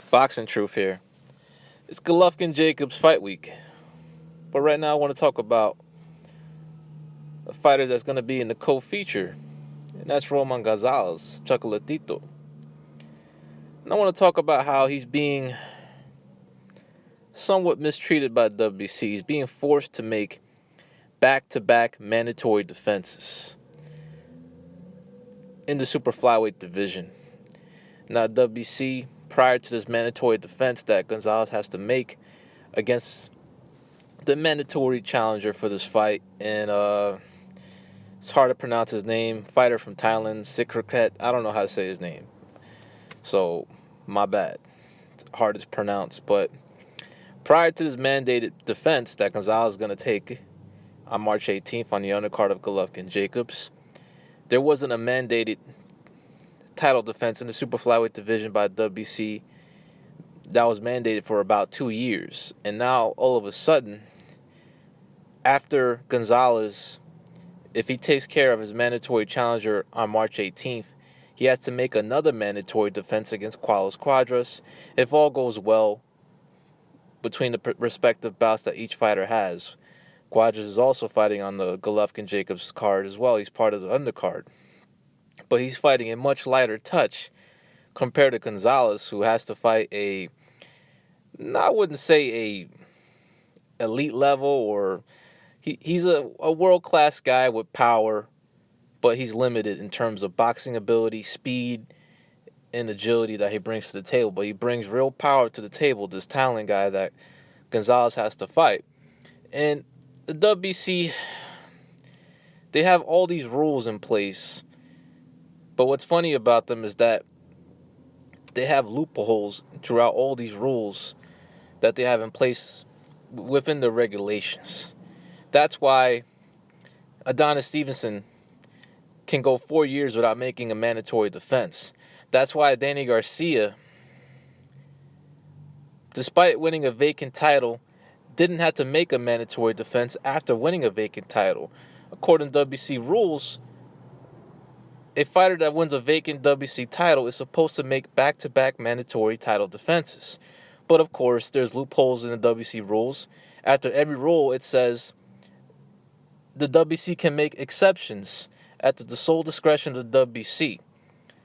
Boxing Truth here. It's Golovkin-Jacobs fight week. But right now I want to talk about a fighter that's going to be in the co-feature. And that's Roman Gonzalez, Chocolatito. And I want to talk about how he's being somewhat mistreated by WBC. He's being forced to make back-to-back mandatory defenses in the super flyweight division. Now WBC, prior to this mandatory defense that Gonzalez has to make against the mandatory challenger for this fight, and it's hard to pronounce his name. Fighter from Thailand, Sikriket. I don't know how to say his name, so my bad. It's hard to pronounce. But prior to this mandated defense that Gonzalez is going to take on March 18th on the undercard of Golovkin-Jacobs, there wasn't a mandated title defense in the super flyweight division by WBC that was mandated for about 2 years. And now, all of a sudden, after Gonzalez, if he takes care of his mandatory challenger on March 18th, he has to make another mandatory defense against Carlos Cuadras. If all goes well between the respective bouts that each fighter has, Cuadras is also fighting on the Golovkin-Jacobs card as well. He's part of the undercard. But he's fighting a much lighter touch compared to Gonzalez, who has to fight I wouldn't say a elite level, or he's a world-class guy with power, but he's limited in terms of boxing ability, speed, and agility that he brings to the table. But he brings real power to the table, this talent guy that Gonzalez has to fight. And the WBC, they have all these rules in place, but what's funny about them is that they have loopholes throughout all these rules that they have in place within the regulations. That's why Adonis Stevenson can go 4 years without making a mandatory defense. That's why Danny Garcia, despite winning a vacant title, didn't have to make a mandatory defense after winning a vacant title. According to WBC rules, a fighter that wins a vacant WBC title is supposed to make back-to-back mandatory title defenses. But of course, there's loopholes in the WBC rules. After every rule, it says the WBC can make exceptions at the sole discretion of the WBC.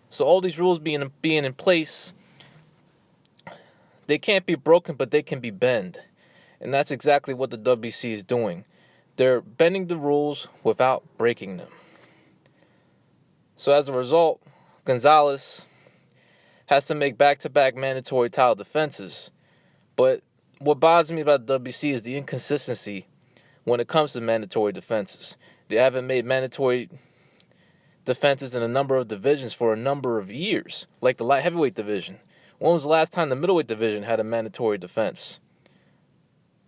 So all these rules being in place, they can't be broken, but they can be bent. And that's exactly what the WBC is doing. They're bending the rules without breaking them. So as a result, Gonzalez has to make back-to-back mandatory title defenses. But what bothers me about the WBC is the inconsistency when it comes to mandatory defenses. They haven't made mandatory defenses in a number of divisions for a number of years, like the light heavyweight division. When was the last time the middleweight division had a mandatory defense?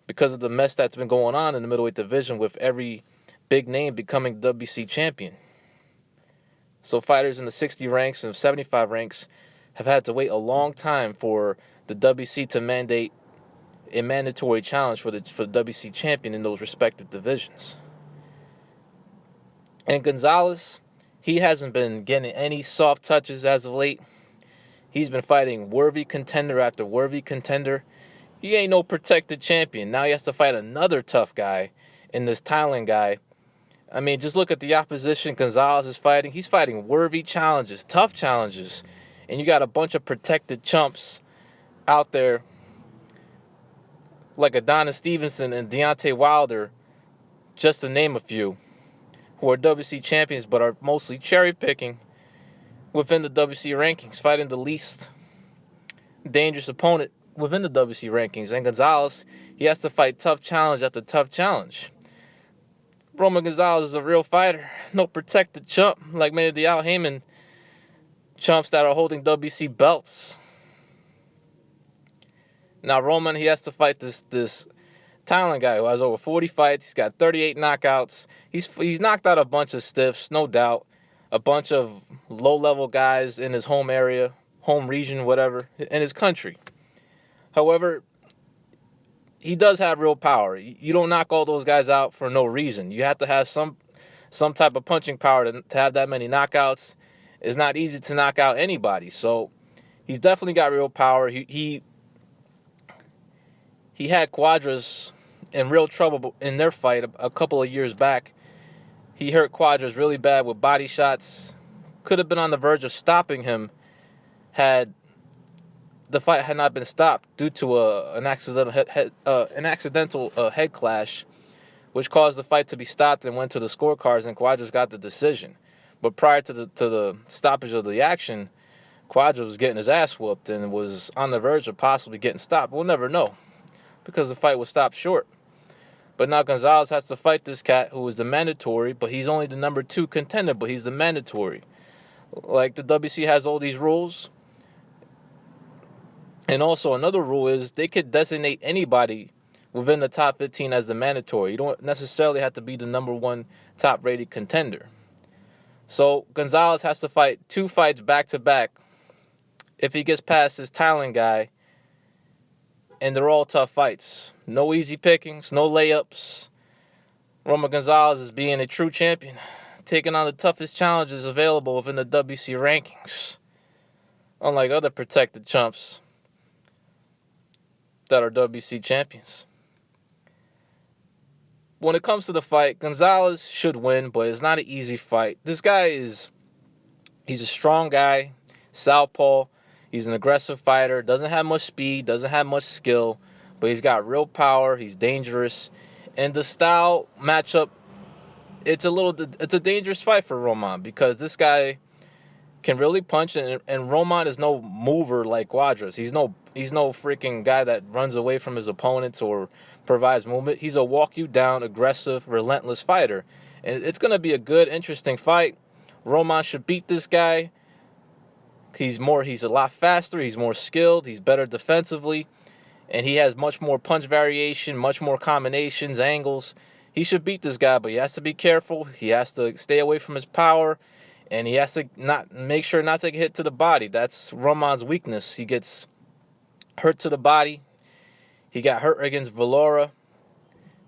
Because of the mess that's been going on in the middleweight division with every big name becoming WBC champion. So fighters in the 60 ranks and 75 ranks have had to wait a long time for the WBC to mandate a mandatory challenge for the WBC champion in those respective divisions. And Gonzalez, he hasn't been getting any soft touches as of late. He's been fighting worthy contender after worthy contender. He ain't no protected champion. Now he has to fight another tough guy in this Thailand guy. I mean, just look at the opposition Gonzalez is fighting. He's fighting worthy challenges, tough challenges. And you got a bunch of protected chumps out there like Adonis Stevenson and Deontay Wilder, just to name a few, who are WBC champions but are mostly cherry-picking within the WBC rankings, fighting the least dangerous opponent within the WBC rankings. And Gonzalez, he has to fight tough challenge after tough challenge. Roman Gonzalez is a real fighter, no protected chump like many of the Al Heyman chumps that are holding WBC belts. Now Roman, he has to fight this Thailand guy who has over 40 fights. He's got 38 knockouts. He's knocked out a bunch of stiffs, no doubt. A bunch of low-level guys in his home area, home region, whatever, in his country. However, he does have real power. You don't knock all those guys out for no reason. You have to have some type of punching power to have that many knockouts. It's not easy to knock out anybody. So He's definitely got real power. He had Cuadras in real trouble in their fight a couple of years back. He hurt Cuadras really bad with body shots. Could have been on the verge of stopping him had the fight had not been stopped due to an accidental head clash, which caused the fight to be stopped and went to the scorecards, and Cuadras got the decision. But prior to the stoppage of the action, Cuadras was getting his ass whooped and was on the verge of possibly getting stopped. We'll never know because the fight was stopped short. But now Gonzalez has to fight this cat who is the mandatory, but he's only the number 2 contender, but he's the mandatory. Like, the WBC has all these rules. And also another rule is they could designate anybody within the top 15 as the mandatory. You don't necessarily have to be the number 1 top-rated contender. So Gonzalez has to fight 2 fights back-to-back if he gets past his Thailand guy, and they're all tough fights. No easy pickings, no layups. Roman Gonzalez is being a true champion, taking on the toughest challenges available within the WBC rankings. Unlike other protected chumps that are WBC champions. When it comes to the fight, Gonzalez should win, but it's not an easy fight. This guy he's a strong guy, southpaw. He's an aggressive fighter, doesn't have much speed, doesn't have much skill, but he's got real power, he's dangerous. And the style matchup, it's a dangerous fight for Roman because this guy can really punch, and Roman is no mover like Cuadras. He's no freaking guy that runs away from his opponents or provides movement. He's a walk you down, aggressive, relentless fighter. And it's going to be a good, interesting fight. Roman should beat this guy. He's a lot faster, he's more skilled, he's better defensively, and he has much more punch variation, much more combinations, angles. He should beat this guy, but he has to be careful. He has to stay away from his power, and he has to make sure not to get hit to the body. That's Roman's weakness. He gets hurt to the body. He got hurt against Valora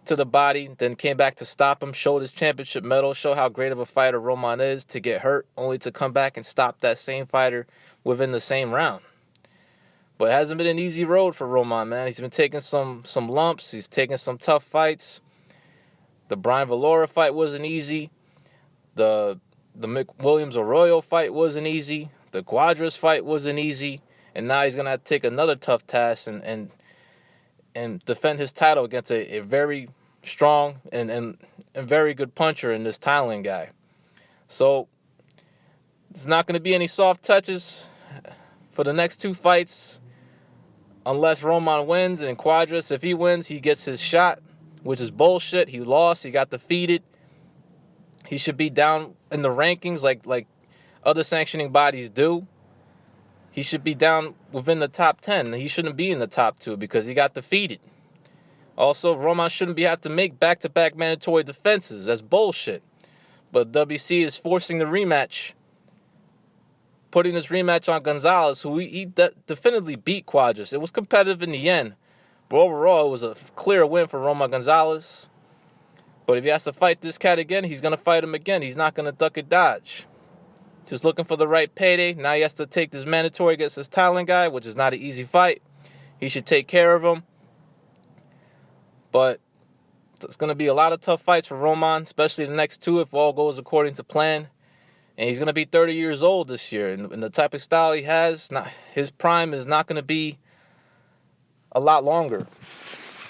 to the body, then came back to stop him, showed his championship medal, show how great of a fighter Roman is, to get hurt, only to come back and stop that same fighter within the same round. But it hasn't been an easy road for Roman, man. He's been taking some lumps. He's taking some tough fights. The Brian Valora fight wasn't easy. The McWilliams-Arroyo fight wasn't easy. The Cuadras fight wasn't easy. And now he's going to have to take another tough task and defend his title against a very strong and very good puncher in this Thailand guy. So there's not going to be any soft touches for the next 2 fights unless Roman wins. And Cuadras, if he wins, he gets his shot, which is bullshit. He lost. He got defeated. He should be down in the rankings like other sanctioning bodies do. He should be down within the top 10. He shouldn't be in the top 2 because he got defeated. Also, Roman shouldn't have to make back-to-back mandatory defenses. That's bullshit. But WBC is forcing the rematch, putting this rematch on Gonzalez, who he definitively beat Cuadras. It was competitive in the end, but overall it was a clear win for Roman Gonzalez. But if he has to fight this cat again, he's going to fight him again. He's not going to duck and dodge. Just looking for the right payday. Now he has to take this mandatory against this Thailand guy, which is not an easy fight. He should take care of him. But it's going to be a lot of tough fights for Roman, especially the next 2 if all goes according to plan. And he's going to be 30 years old this year. And the type of style he has, his prime is not going to be a lot longer.